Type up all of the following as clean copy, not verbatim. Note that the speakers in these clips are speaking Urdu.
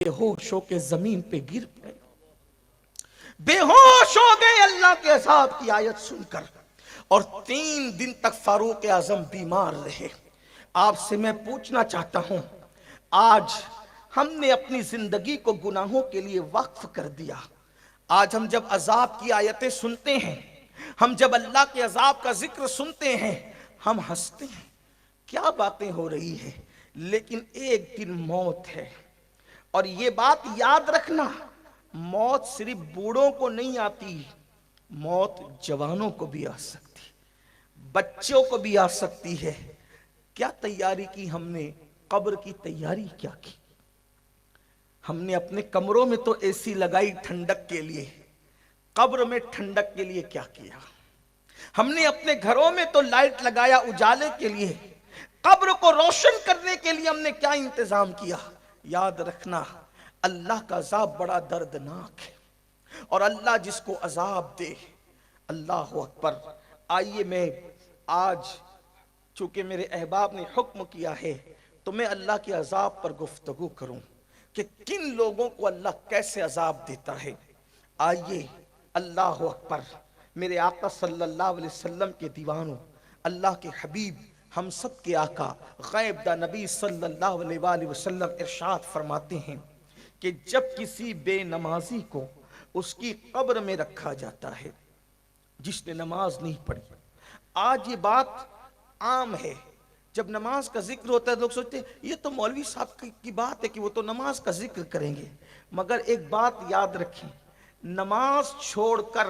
بے ہوش ہو کے زمین پہ گر پڑے، بے ہوش ہو گئے اللہ کے عذاب کی آیت سن کر، اور 3 دن تک فاروق اعظم بیمار رہے۔ آپ سے میں پوچھنا چاہتا ہوں، آج ہم نے اپنی زندگی کو گناہوں کے لیے وقف کر دیا۔ آج ہم جب عذاب کی آیتیں سنتے ہیں، ہم جب اللہ کے عذاب کا ذکر سنتے ہیں، ہم ہنستے ہیں، کیا باتیں ہو رہی ہیں، لیکن ایک دن موت ہے۔ اور یہ بات یاد رکھنا، موت صرف بوڑھوں کو نہیں آتی، موت جوانوں کو بھی آ سکتی، بچوں کو بھی آ سکتی ہے۔ کیا تیاری کی ہم نے؟ قبر کی تیاری کیا کی؟ ہم نے اپنے کمروں میں تو اے سی لگائی ٹھنڈک کے لیے، قبر میں ٹھنڈک کے لیے کیا کیا؟ ہم نے اپنے گھروں میں تو لائٹ لگایا اجالے کے لیے، قبر کو روشن کرنے کے لیے ہم نے کیا انتظام کیا؟ یاد رکھنا، اللہ کا عذاب بڑا دردناک ہے، اور اللہ جس کو عذاب دے، اللہ اکبر۔ آئیے میں آج، چونکہ میرے احباب نے حکم کیا ہے، تو میں اللہ کے عذاب پر گفتگو کروں کہ کن لوگوں کو اللہ کیسے عذاب دیتا ہے۔ آئیے، اللہ اکبر۔ میرے آقا صلی اللہ علیہ وسلم کے دیوانوں، اللہ کے حبیب، ہم سب کے آقا غیب دا نبی صلی اللہ علیہ وآلہ وسلم ارشاد فرماتے ہیں کہ جب کسی بے نمازی کو اس کی قبر میں رکھا جاتا ہے جس نے نماز نہیں پڑھی، آج یہ بات عام ہے، جب نماز کا ذکر ہوتا ہے لوگ سوچتے ہیں یہ تو مولوی صاحب کی بات ہے کہ وہ تو نماز کا ذکر کریں گے، مگر ایک بات یاد رکھیں، نماز چھوڑ کر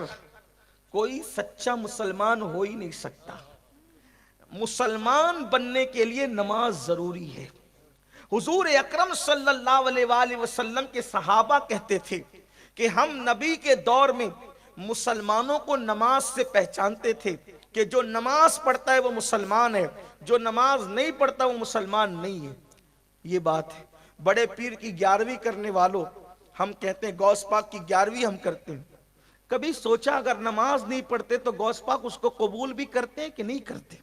کوئی سچا مسلمان ہو ہی نہیں سکتا۔ مسلمان بننے کے لیے نماز ضروری ہے۔ حضور اکرم صلی اللہ علیہ وآلہ وسلم کے صحابہ کہتے تھے کہ ہم نبی کے دور میں مسلمانوں کو نماز سے پہچانتے تھے کہ جو نماز پڑھتا ہے وہ مسلمان ہے، جو نماز نہیں پڑھتا وہ مسلمان نہیں ہے۔ یہ بات ہے۔ بڑے پیر کی 11ویں کرنے والوں، ہم کہتے ہیں غوث پاک کی 11ویں ہم کرتے ہیں، کبھی سوچا اگر نماز نہیں پڑھتے تو غوث پاک اس کو قبول بھی کرتے ہیں کہ نہیں کرتے؟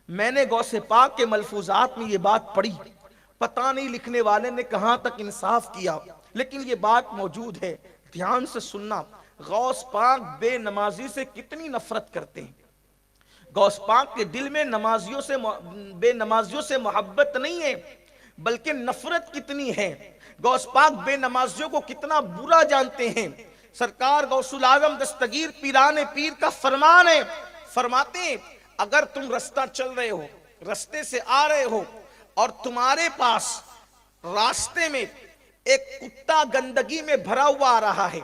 میں نے غوث پاک کے ملفوظات میں یہ بات پڑھی، پتہ نہیں لکھنے والے نے کہاں تک انصاف کیا، لیکن یہ بات موجود ہے، دھیان سے سننا۔ غوث پاک بے نمازی سے کتنی نفرت کرتے ہیں۔ غوث پاک کے دل میں بے نمازیوں سے محبت نہیں ہے، بلکہ نفرت کتنی ہے۔ غوث پاک بے نمازیوں کو کتنا برا جانتے ہیں۔ سرکار غوث العظم دستگیر پیران پیر کا فرمان ہے، فرماتے ہیں اگر تم رستہ چل رہے ہو، رستے سے آ رہے ہو، اور تمہارے پاس راستے میں ایک کتا گندگی میں بھرا ہوا آ رہا ہے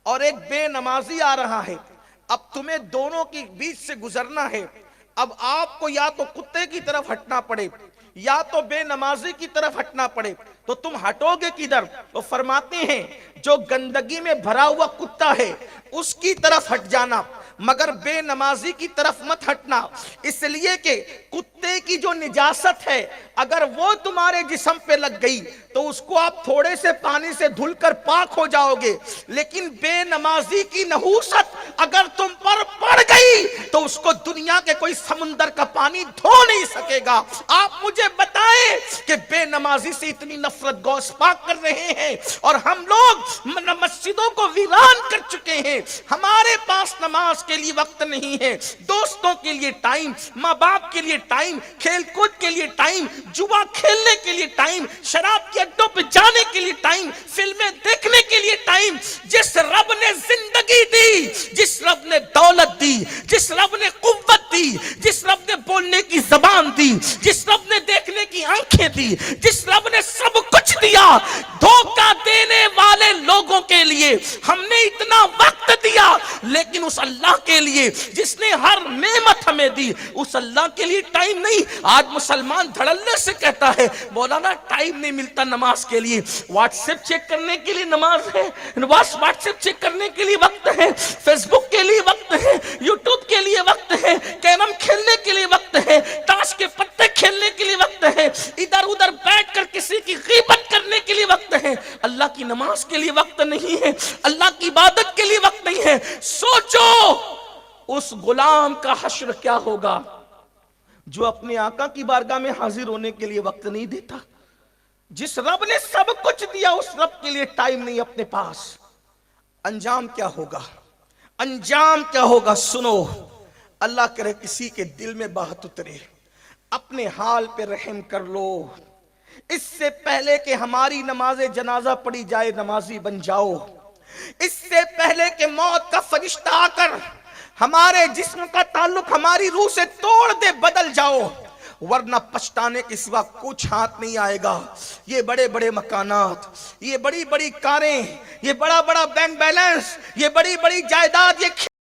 اور ایک بے نمازی آ رہا ہے، اب تمہیں دونوں کے بیچ سے گزرنا ہے، اب آپ کو یا تو کتے کی طرف ہٹنا پڑے یا تو بے نمازی کی طرف ہٹنا پڑے، تو تم ہٹو گے کدھر؟ وہ فرماتے ہیں جو گندگی میں بھرا ہوا کتا ہے اس کی طرف ہٹ جانا، مگر بے نمازی کی طرف مت ہٹنا، اس لیے کہ کتے کی جو نجاست ہے اگر وہ تمہارے جسم پہ لگ گئی تو اس کو آپ تھوڑے سے پانی سے دھل کر پاک ہو جاؤ گے، لیکن بے نمازی کی نحوست اگر تم پر پڑ گئی تو اس کو دنیا کے کوئی سمندر کا پانی دھو نہیں سکے گا۔ آپ مجھے بتائیں کہ بے نمازی سے اتنی نفرت غوث پاک کر رہے ہیں، اور ہم لوگ مسجدوں کو ویران کر چکے ہیں، ہمارے پاس نماز کے لیے وقت نہیں ہے، دوستوں کے لیے ٹائم، ماں باپ کے لیے ٹائم، کھیل کود کے لیے ٹائم، جوا کھیلنے کے لیے ٹائم، شراب کے اڈوں پہ جانے کے لیے ٹائم، فلمیں دیکھنے کے لیے ٹائم۔ جس رب نے زندگی دی، جس رب نے دولت دی، جس رب نے قوت دی، جس رب نے بولنے کی زبان دی، جس رب نے دیکھنے کی آنکھیں دی، جس رب نے سب کچھ دیا، دھوکہ دینے والے لوگوں کے لیے ہم نے اتنا وقت دیا، لیکن اس اللہ کے لیے جس نے ہر نعمت ہمیں دی اس اللہ کے لیے ٹائم نہیں۔ آج مسلمان دھڑلے سے کہتا ہے مولانا ٹائم نہیں ملتا نماز کے لیے، واٹس ایپ چیک کرنے کے لیے نماز ہے، واٹس ایپ چیک کرنے کے لیے وقت ہے، فیس بک کے لیے وقت ہے، یوٹیوب کے لیے وقت ہے، کیرم کھیلنے کے لیے وقت ہے، تاش کے پتے کھیلنے کے لیے وقت ہے، ادھر ادھر بیٹھ کر کسی کی غیبت کرنے کے لیے وقت ہے، اللہ کی نماز کے لیے وقت نہیں ہے، اللہ کی عبادت کے لیے وقت نہیں ہے۔ سوچو اس غلام کا حشر کیا ہوگا جو اپنے آقا کی بارگاہ میں حاضر ہونے کے لیے وقت نہیں دیتا۔ جس رب نے سب کچھ دیا اس رب کے لیے ٹائم نہیں اپنے پاس. انجام کیا ہوگا؟ انجام کیا ہوگا؟ سنو، اللہ کرے کسی کے دل میں بات اترے، اپنے حال پہ رحم کر لو. اس سے پہلے کہ ہماری نماز جنازہ پڑھی جائے نمازی بن جاؤ. اس سے پہلے کہ موت کا فرشتہ آ کر ہمارے جسم کا تعلق ہماری روح سے توڑ دے، بدل جاؤ، ورنہ پچھتانے کے سوا کچھ ہاتھ نہیں آئے گا. یہ بڑے بڑے مکانات، یہ بڑی بڑی کاریں، یہ بڑا بڑا بینک بیلنس، یہ بڑی بڑی جائیداد، یہ